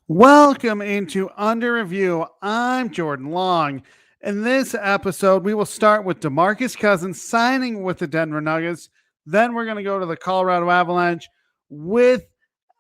Welcome into Under Review. I'm Jordan Long. In this episode, we will start with Demarcus Cousins signing with the Denver Nuggets. Then we're going to go to the Colorado Avalanche with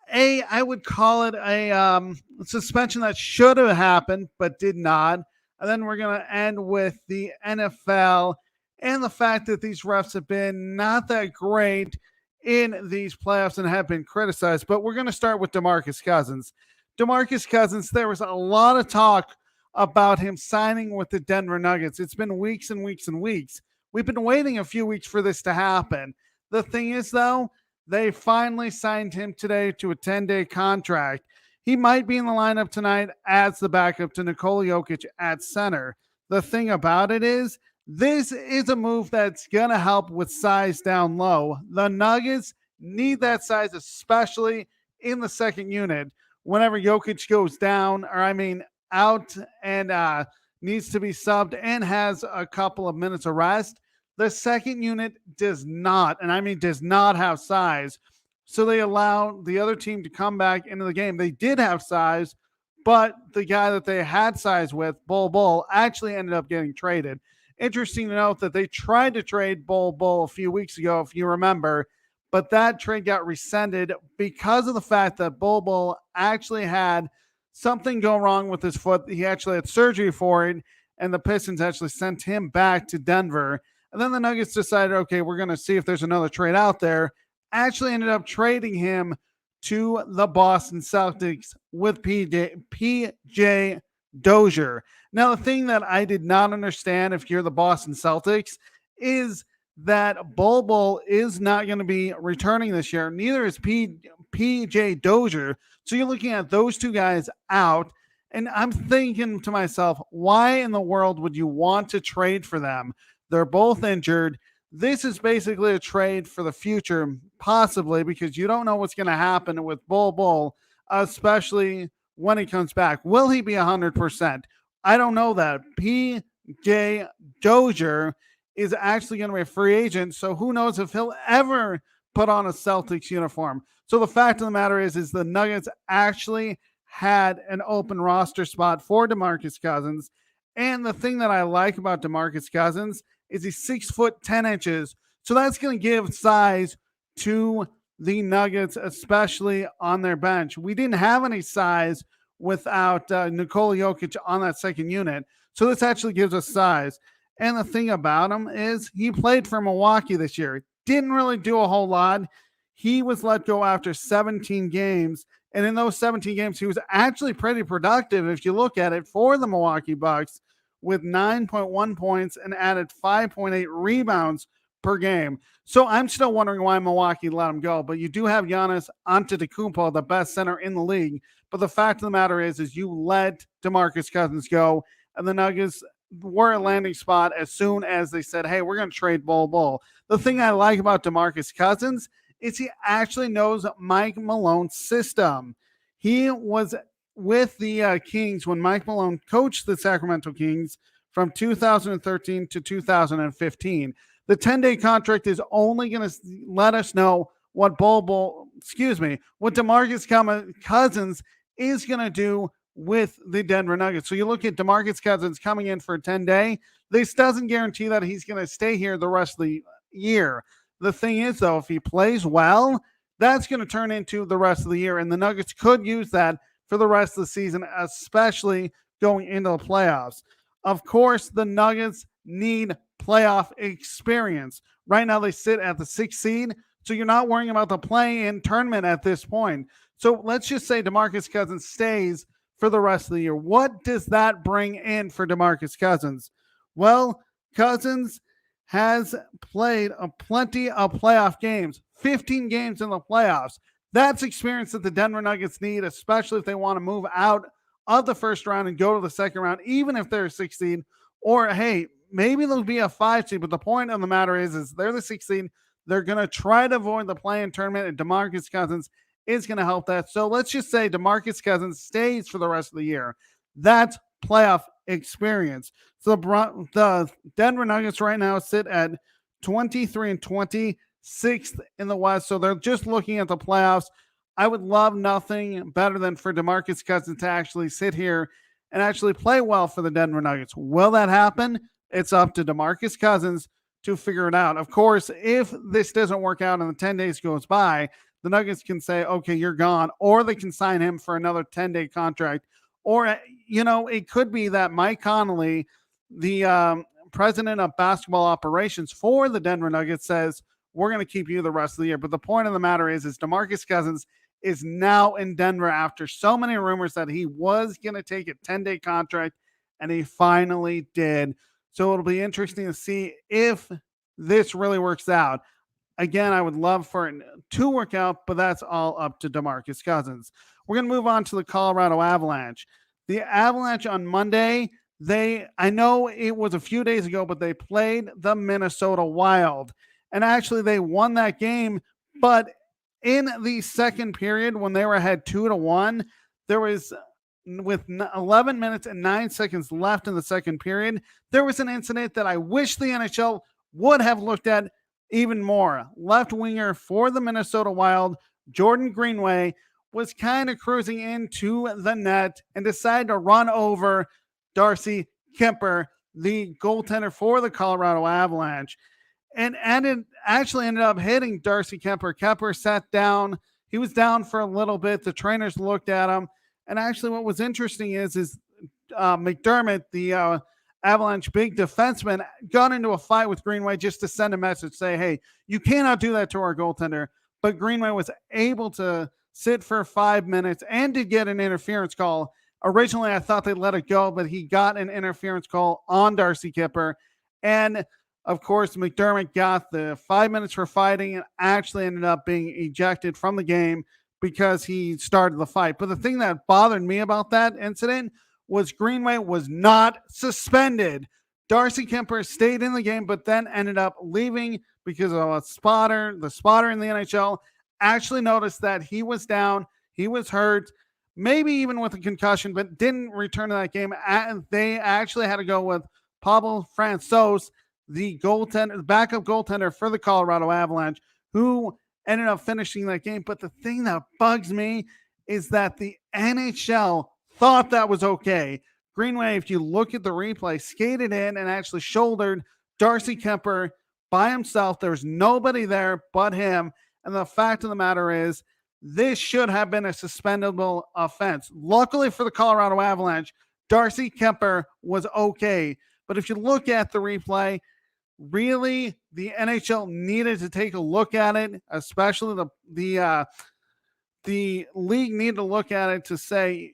I would call it a suspension that should have happened but did not. And then we're going to end with the NFL and the fact that these refs have been not that great in these playoffs and have been criticized. But we're going to start with Demarcus Cousins. Demarcus Cousins, there was a lot of talk about him signing with the Denver Nuggets. It's been weeks and weeks and weeks. We've been waiting a few weeks for this to happen. The thing is, though, they finally signed him today to a 10-day contract. He might be in the lineup tonight as the backup to Nikola Jokic at center. The thing about it is, this is a move that's going to help with size down low. The Nuggets need that size, especially in the second unit. Whenever Jokic goes down, out and needs to be subbed and has a couple of minutes of rest, the second unit does not, does not have size. So they allow the other team to come back into the game. They did have size, but the guy that they had size with, Bull, actually ended up getting traded. Interesting to note that they tried to trade Bull a few weeks ago, if you remember, but that trade got rescinded because of the fact that Bull actually had something go wrong with his foot. He actually had surgery for it, and the Pistons actually sent him back to Denver. And then the Nuggets decided, okay, we're going to see if there's another trade out there. Actually ended up trading him to the Boston Celtics with PJ Dozier. Now, the thing that I did not understand, if you're the Boston Celtics, is that Bull is not going to be returning this year. Neither is PJ Dozier. So you're looking at those two guys out. And I'm thinking to myself, why in the world would you want to trade for them? They're both injured. This is basically a trade for the future, possibly, because you don't know what's going to happen with Bull, especially when he comes back. Will he be 100%? I don't know that. PJ Dozier is actually going to be a free agent, so who knows if he'll ever put on a Celtics uniform. So the fact of the matter is the Nuggets actually had an open roster spot for Demarcus Cousins. And the thing that I like about Demarcus Cousins is he's 6'10". So that's going to give size to the Nuggets, especially on their bench. We didn't have any size without Nikola Jokic on that second unit. So this actually gives us size. And the thing about him is he played for Milwaukee this year. Didn't really do a whole lot. He was let go after 17 games. And in those 17 games, he was actually pretty productive if you look at it for the Milwaukee Bucks, with 9.1 points and added 5.8 rebounds per game. So I'm still wondering why Milwaukee let him go. But you do have Giannis Antetokounmpo, the best center in the league. But the fact of the matter is you let Demarcus Cousins go, and the Nuggets were a landing spot as soon as they said, hey, we're going to trade Bull. The thing I like about Demarcus Cousins is he actually knows Mike Malone's system. He was with the Kings when Mike Malone coached the Sacramento Kings from 2013 to 2015. The 10-day contract is only going to let us know what what Demarcus Cousins is going to do with the Denver Nuggets. So you look at Demarcus Cousins coming in for a 10-day. This doesn't guarantee that he's going to stay here the rest of the year. The thing is, though, if he plays well, that's going to turn into the rest of the year, and the Nuggets could use that for the rest of the season, especially going into the playoffs. Of course, the Nuggets need playoff experience. Right now, they sit at the 6th seed, so you're not worrying about the play-in tournament at this point. So let's just say Demarcus Cousins stays for the rest of the year. What does that bring in for Demarcus Cousins? Well, Cousins has played plenty of playoff games, 15 games in the playoffs. That's experience that the Denver Nuggets need, especially if they want to move out of the first round and go to the second round, even if they're a 6 seed, or hey, maybe they'll be a 5 seed. But the point of the matter is they're the 6 seed. They're going to try to avoid the play-in tournament, and Demarcus Cousins is going to help that. So let's just say Demarcus Cousins stays for the rest of the year. That's playoff experience. So the Denver Nuggets right now sit at 23-20, 6th in the West. So they're just looking at the playoffs. I would love nothing better than for Demarcus Cousins to actually sit here and actually play well for the Denver Nuggets. Will that happen? It's up to Demarcus Cousins to figure it out. Of course, if this doesn't work out and the 10 days goes by, the Nuggets can say, okay, you're gone, or they can sign him for another 10-day contract. Or, it could be that Mike Connolly, the president of basketball operations for the Denver Nuggets, says, we're going to keep you the rest of the year. But the point of the matter is DeMarcus Cousins is now in Denver after so many rumors that he was going to take a 10-day contract, and he finally did. So it'll be interesting to see if this really works out. Again, I would love for it to work out, but that's all up to DeMarcus Cousins. We're going to move on to the Colorado Avalanche. The Avalanche on Monday, I know it was a few days ago, but they played the Minnesota Wild. And actually, they won that game. But in the second period, when they were ahead 2-1, there was, with 11 minutes and 9 seconds left in the second period, there was an incident that I wish the NHL would have looked at even more. Left winger for the Minnesota Wild, Jordan Greenway, was kind of cruising into the net and decided to run over Darcy Kuemper, the goaltender for the Colorado Avalanche, and actually ended up hitting Darcy Kuemper. Kuemper sat down. He was down for a little bit. The trainers looked at him. And actually what was interesting is McDermott, the Avalanche big defenseman, got into a fight with Greenway just to send a message, say, hey, you cannot do that to our goaltender. But Greenway was able to sit for 5 minutes and to get an interference call. Originally, I thought they let it go, but he got an interference call on Darcy Kuemper. And, of course, McDermott got the 5 minutes for fighting and actually ended up being ejected from the game because he started the fight. But the thing that bothered me about that incident was Greenway was not suspended. Darcy Kuemper stayed in the game, but then ended up leaving because of a spotter. The spotter in the NHL actually noticed that he was down, he was hurt, maybe even with a concussion, but didn't return to that game. And they actually had to go with Pablo Francouz, the backup goaltender for the Colorado Avalanche, who ended up finishing that game. But the thing that bugs me is that the NHL thought that was okay. Greenway, if you look at the replay, skated in and actually shouldered Darcy Kuemper by himself. There was nobody there but him. And the fact of the matter is, this should have been a suspendable offense. Luckily for the Colorado Avalanche, Darcy Kuemper was okay. But if you look at the replay, really, the NHL needed to take a look at it, especially the league needed to look at it to say,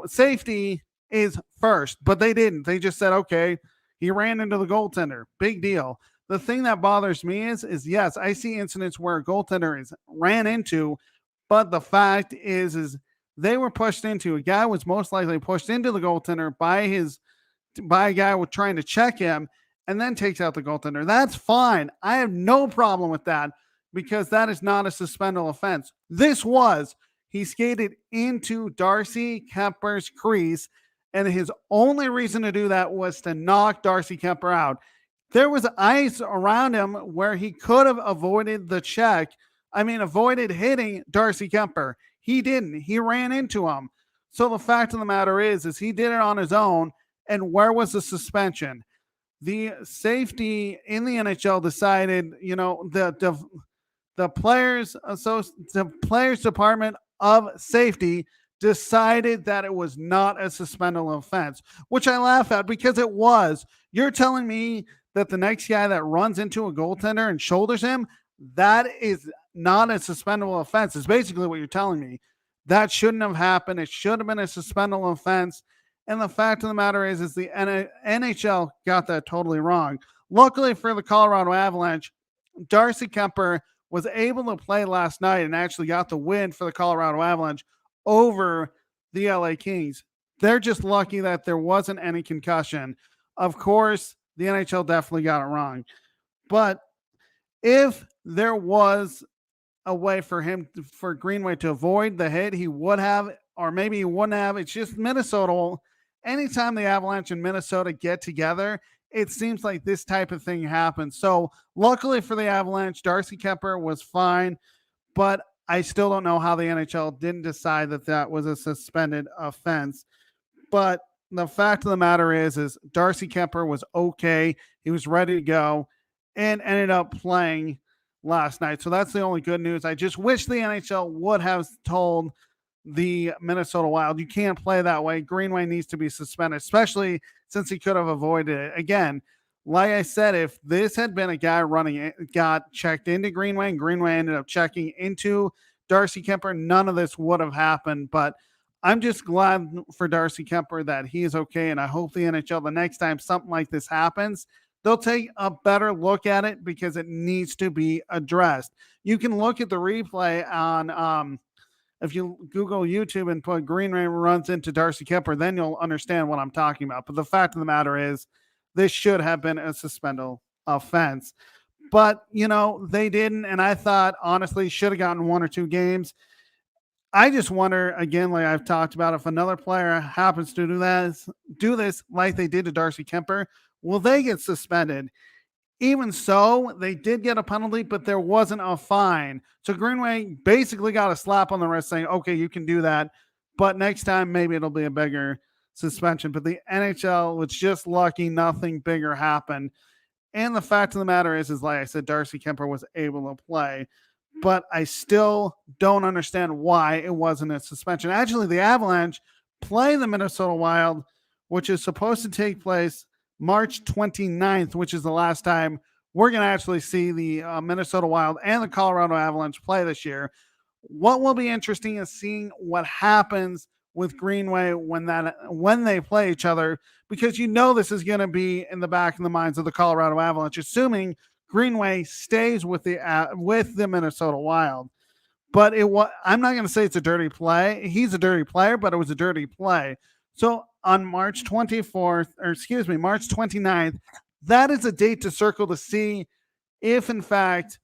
safety is first, but they didn't. They just said, okay, he ran into the goaltender. Big deal. The thing that bothers me is yes, I see incidents where a goaltender is ran into, but the fact is they were pushed into. A guy was most likely pushed into the goaltender by a guy trying to check him and then takes out the goaltender. That's fine. I have no problem with that because that is not a suspendable offense. This was. He skated into Darcy Kuemper's crease, and his only reason to do that was to knock Darcy Kuemper out. There was ice around him where he could have avoided the check. Avoided hitting Darcy Kuemper. He didn't. He ran into him. So the fact of the matter is he did it on his own. And where was the suspension? The safety in the NHL decided, the players department of safety decided that it was not a suspendable offense, which I laugh at because it was. You're telling me that the next guy that runs into a goaltender and shoulders him, that is not a suspendable offense, is basically what you're telling me. That shouldn't have happened. It should have been a suspendable offense. And the fact of the matter is the NHL got that totally wrong. Luckily for the Colorado Avalanche, Darcy Kuemper was able to play last night and actually got the win for the Colorado Avalanche over the LA Kings. They're just lucky that there wasn't any concussion. Of course, the NHL definitely got it wrong. But if there was a way for Greenway to avoid the hit, he would have, or maybe he wouldn't have. It's just Minnesota. Anytime the Avalanche and Minnesota get together, it seems like this type of thing happens. So luckily for the Avalanche, Darcy Kuemper was fine. But I still don't know how the NHL didn't decide that that was a suspended offense. But the fact of the matter is Darcy Kemper was okay. He was ready to go and ended up playing last night. So that's the only good news. I just wish the NHL would have told the Minnesota Wild, you can't play that way. Greenway needs to be suspended, especially since he could have avoided it. Again, like I said, if this had been a guy running it, got checked into Greenway and Greenway ended up checking into Darcy Kemper, none of this would have happened. But I'm just glad for Darcy Kemper that he is okay. And I hope the NHL, the next time something like this happens, they'll take a better look at it because it needs to be addressed. You can look at the replay on if you Google YouTube and put Greenway runs into Darcy Kemper, then you'll understand what I'm talking about. But the fact of the matter is, this should have been a suspendable offense. But, they didn't. And I thought, honestly, should have gotten 1 or 2 games. I just wonder, again, like I've talked about, if another player happens to do this like they did to Darcy Kemper, will they get suspended? Even so, they did get a penalty, but there wasn't a fine. So Greenway basically got a slap on the wrist saying, okay, you can do that, but next time maybe it'll be a bigger suspension. But the NHL was just lucky nothing bigger happened. And the fact of the matter is like I said, Darcy Kemper was able to play, but I still don't understand why it wasn't a suspension. Actually, the Avalanche play the Minnesota Wild, which is supposed to take place March 29th, which is the last time we're going to actually see the Minnesota Wild and the Colorado Avalanche play this year. What will be interesting is seeing what happens with Greenway when they play each other, because this is going to be in the back of the minds of the Colorado Avalanche, assuming Greenway stays with the Minnesota Wild. But I'm not going to say it's a dirty play. He's a dirty player, but it was a dirty play. So on March 29th, that is a date to circle to see if, in fact,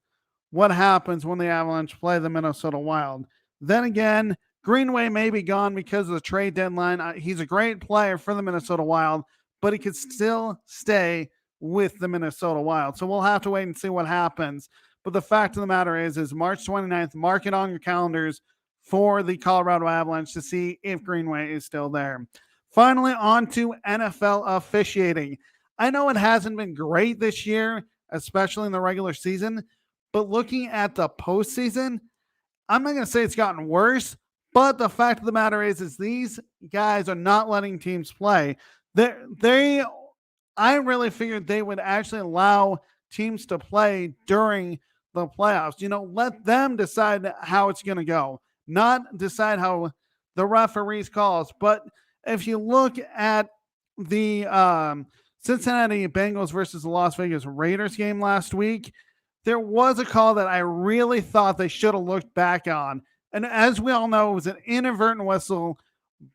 what happens when the Avalanche play the Minnesota Wild. Then again, Greenway may be gone because of the trade deadline. He's a great player for the Minnesota Wild, but he could still stay with the Minnesota Wild. So we'll have to wait and see what happens. But the fact of the matter is March 29th, mark it on your calendars for the Colorado Avalanche to see if Greenway is still there. Finally, on to NFL officiating. I know it hasn't been great this year, especially in the regular season, but looking at the postseason, I'm not going to say it's gotten worse, but the fact of the matter is these guys are not letting teams play. I really figured they would actually allow teams to play during the playoffs. Let them decide how it's going to go, not decide how the referees calls. But if you look at the Cincinnati Bengals versus the Las Vegas Raiders game last week, there was a call that I really thought they should have looked back on. And as we all know, it was an inadvertent whistle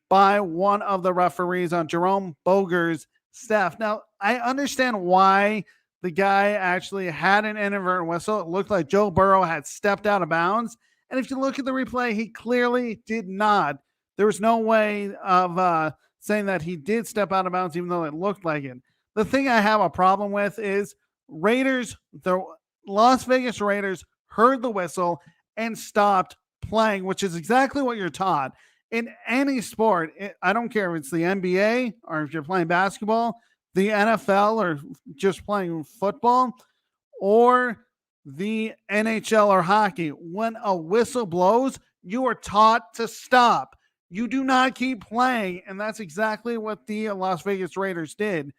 by one of the referees on Jerome Boger's staff. Now, I understand why the guy actually had an inadvertent whistle. It looked like Joe Burrow had stepped out of bounds. And if you look at the replay, he clearly did not. There was no way of saying that he did step out of bounds, even though it looked like it. The thing I have a problem with is the Las Vegas Raiders heard the whistle and stopped playing, which is exactly what you're taught. In any sport, I don't care if it's the NBA or if you're playing basketball, the NFL, or just playing football, or the NHL or hockey, when a whistle blows, you are taught to stop. You do not keep playing, and that's exactly what the Las Vegas Raiders did.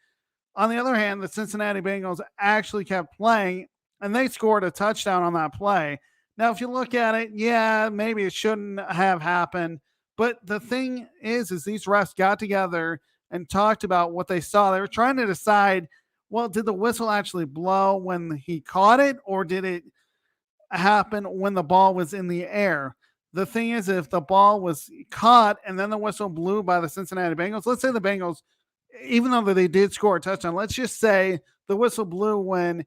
On the other hand, the Cincinnati Bengals actually kept playing, and they scored a touchdown on that play. Now, if you look at it, yeah, maybe it shouldn't have happened. But the thing is these refs got together and talked about what they saw. They were trying to decide, well, did the whistle actually blow when he caught it, or did it happen when the ball was in the air? The thing is, if the ball was caught and then the whistle blew by the Cincinnati Bengals, let's say the Bengals, even though they did score a touchdown, let's just say the whistle blew when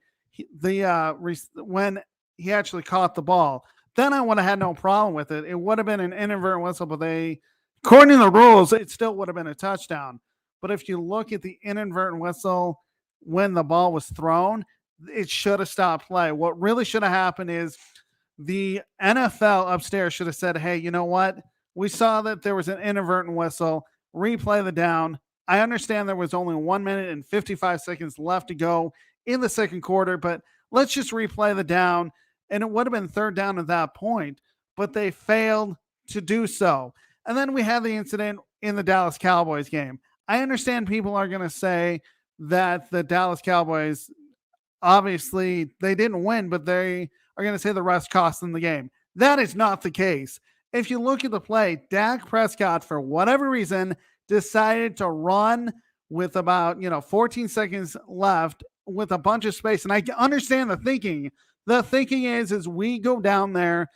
when he actually caught the ball. Then I would have had no problem with it. It would have been an inadvertent whistle, but according to the rules, it still would have been a touchdown. But if you look at the inadvertent whistle when the ball was thrown, it should have stopped play. What really should have happened is the NFL upstairs should have said, hey, you know what? We saw that there was an inadvertent whistle. Replay the down. I understand there was only 1 minute and 55 seconds left to go in the second quarter, but let's just replay the down. And it would have been third down at that point, but they failed to do so. And then we had the incident in the Dallas Cowboys game. I understand people are going to say that the Dallas Cowboys, obviously, they didn't win, but they are going to say the refs cost them the game. That is not the case. If you look at the play, Dak Prescott, for whatever reason, decided to run with about 14 seconds left with a bunch of space. And I understand the thinking. The thinking is we go down there,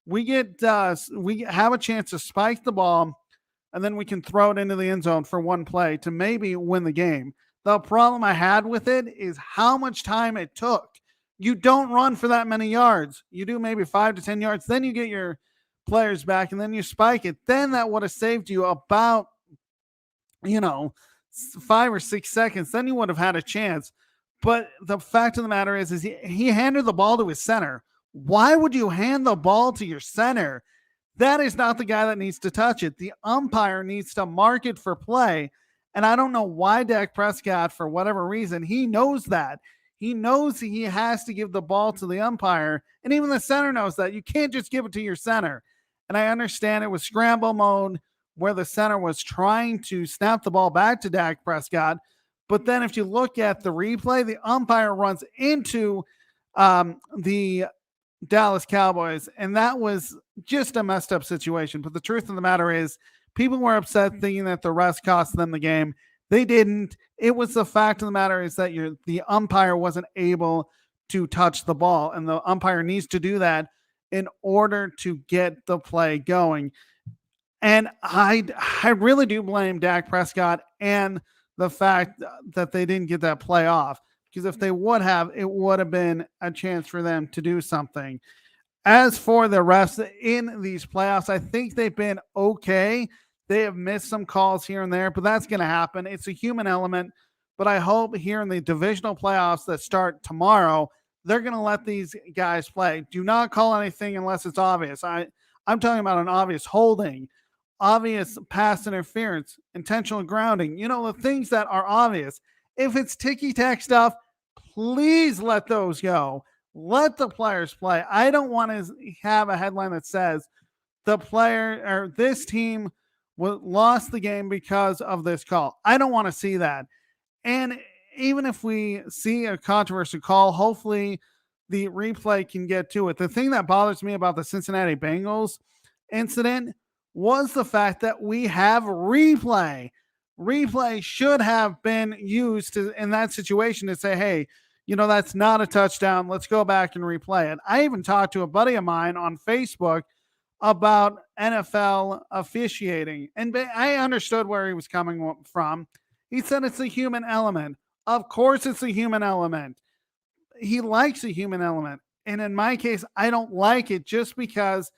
we have a chance to spike the ball, and then we can throw it into the end zone for one play to maybe win the game. The problem I had with it is how much time it took. You don't run for that many yards. You do maybe 5 to 10 yards. Then you get your players back and then you spike it. Then that would have saved you about, 5 or 6 seconds. Then you would have had a chance. But the fact of the matter is he handed the ball to his center. Why would you hand the ball to your center? That is not the guy that needs to touch it. The umpire needs to mark it for play. And I don't know why Dak Prescott, for whatever reason, he knows that. He knows he has to give the ball to the umpire. And even the center knows that. You can't just give it to your center. And I understand it was scramble mode where the center was trying to snap the ball back to Dak Prescott. But then if you look at the replay, the umpire runs into the Dallas Cowboys. And that was just a messed up situation. But the truth of the matter is, people were upset thinking that the refs cost them the game. They didn't. It was the fact of the matter is that the umpire wasn't able to touch the ball, and the umpire needs to do that in order to get the play going. And I really do blame Dak Prescott and the fact that they didn't get that play off, because if they would have, it would have been a chance for them to do something. As for the refs in these playoffs, I think they've been okay. They have missed some calls here and there, but that's going to happen. It's a human element. But I hope here in the divisional playoffs that start tomorrow, they're going to let these guys play. Do not call anything unless it's obvious. I'm talking about an obvious holding, obvious pass interference, intentional grounding, the things that are obvious. If it's ticky-tack stuff, please let those go. Let the players play. I don't want to have a headline that says the player or this team lost the game because of this call. I don't want to see that. And even if we see a controversial call, hopefully the replay can get to it. The thing that bothers me about the Cincinnati Bengals incident was the fact that we have replay. Replay should have been used in that situation to say, hey, that's not a touchdown. Let's go back and replay it. I even talked to a buddy of mine on Facebook about NFL officiating, and I understood where he was coming from. He said it's a human element. Of course it's a human element. He likes a human element. And in my case, I don't like it just because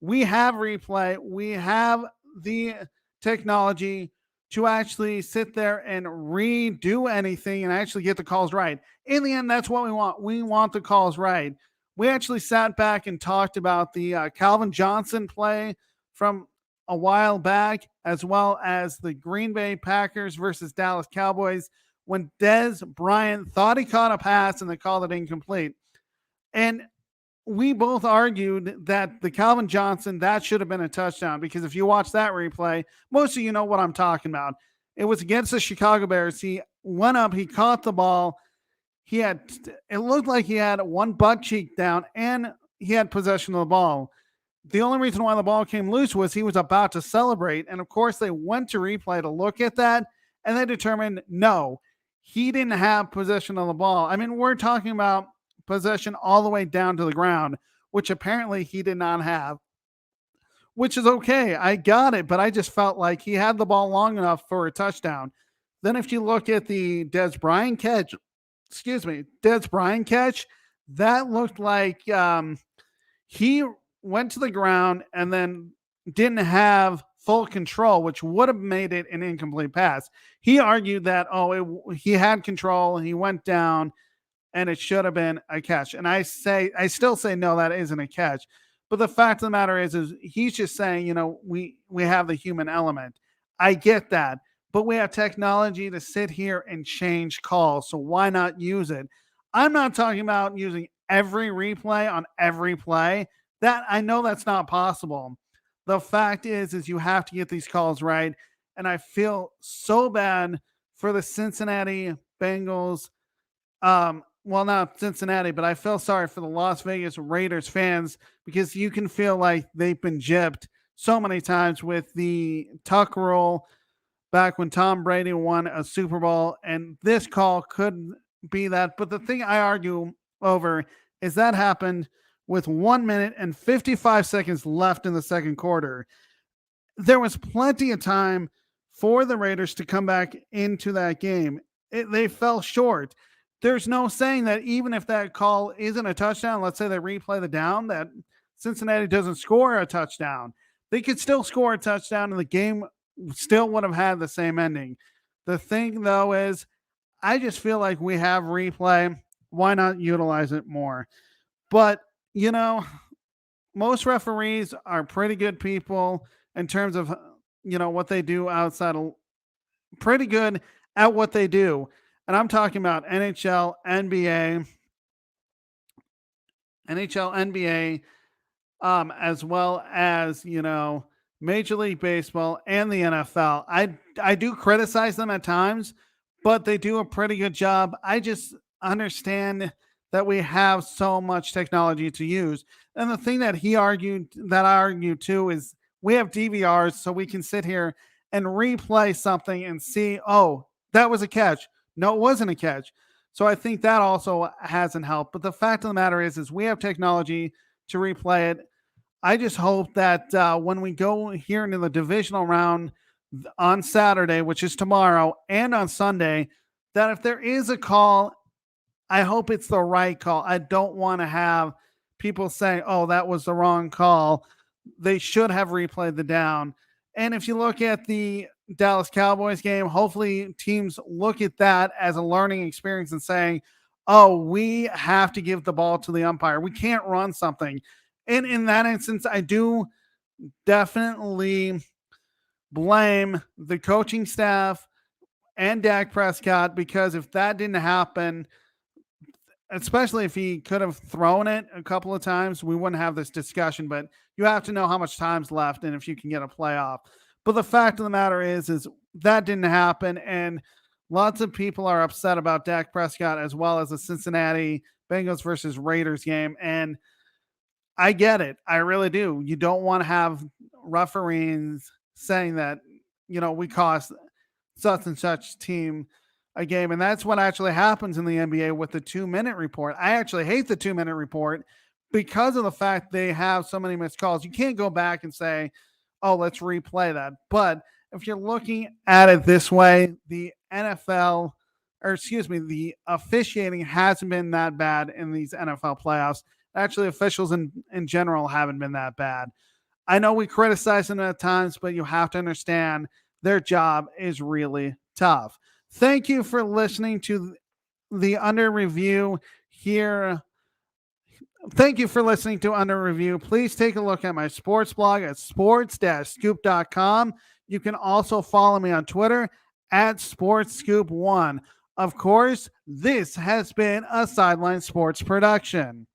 we have replay. We have the technology to actually sit there and redo anything and actually get the calls right. In the end, that's what we want. We want the calls right. We actually sat back and talked about the Calvin Johnson play from a while back, as well as the Green Bay Packers versus Dallas Cowboys, when Dez Bryant thought he caught a pass and they called it incomplete. And we both argued that the Calvin Johnson, that should have been a touchdown, because if you watch that replay, most of you know what I'm talking about. It was against the Chicago Bears. He went up, he caught the ball. It looked like he had one butt cheek down and he had possession of the ball. The only reason why the ball came loose was he was about to celebrate. And of course, they went to replay to look at that, and they determined, no, he didn't have possession of the ball. I mean, we're talking about possession all the way down to the ground, which apparently he did not have, which is okay. I got it, but I just felt like he had the ball long enough for a touchdown. Then if you look at the Dez Bryant catch, that looked like he went to the ground and then didn't have full control, which would have made it an incomplete pass. He argued that, he had control and he went down. and it should have been a catch. And I still say no, that isn't a catch. But the fact of the matter is he's just saying, we have the human element. I get that, but we have technology to sit here and change calls. So why not use it? I'm not talking about using every replay on every play. That I know that's not possible. The fact is you have to get these calls right. And I feel so bad for the Cincinnati Bengals. Well, not Cincinnati, but I feel sorry for the Las Vegas Raiders fans because you can feel like they've been gypped so many times with the tuck rule back when Tom Brady won a Super Bowl, and this call could be that. But the thing I argue over is that happened with 1 minute and 55 seconds left in the second quarter. There was plenty of time for the Raiders to come back into that game. They fell short. There's no saying that even if that call isn't a touchdown, let's say they replay the down, that Cincinnati doesn't score a touchdown. They could still score a touchdown and the game still would have had the same ending. The thing, though, is I just feel like we have replay. Why not utilize it more? But, most referees are pretty good people in terms of, what they do outside of pretty good at what they do. And I'm talking about NHL, NBA, as well as, Major League Baseball and the NFL. I do criticize them at times, but they do a pretty good job. I just understand that we have so much technology to use. And the thing that I argued too, is we have DVRs so we can sit here and replay something and see, oh, that was a catch. No, it wasn't a catch. So I think that also hasn't helped. But the fact of the matter is we have technology to replay it. I just hope that when we go here into the divisional round on Saturday, which is tomorrow, and on Sunday, that if there is a call, I hope it's the right call. I don't want to have people saying, oh, that was the wrong call. They should have replayed the down. And if you look at the Dallas Cowboys game, hopefully teams look at that as a learning experience and saying, oh, we have to give the ball to the umpire. We can't run something. And in that instance, I do definitely blame the coaching staff and Dak Prescott, because if that didn't happen, especially if he could have thrown it a couple of times, we wouldn't have this discussion. But you have to know how much time's left and if you can get a playoff. But the fact of the matter is that didn't happen. And lots of people are upset about Dak Prescott, as well as the Cincinnati Bengals versus Raiders game. And I get it. I really do. You don't want to have referees saying that, we cost such and such team a game. And that's what actually happens in the NBA with the 2-minute report. I actually hate the 2-minute report because of the fact they have so many missed calls. You can't go back and say, oh, let's replay that. But if you're looking at it this way, the officiating hasn't been that bad in these NFL playoffs. Actually, officials in general haven't been that bad. I know we criticize them at times, but you have to understand their job is really tough. Thank you for listening to the Under Review here. Thank you for listening to Under Review. Please take a look at my sports blog at sports-scoop.com. You can also follow me on Twitter at SportsScoop1. Of course, this has been a Sideline Sports production.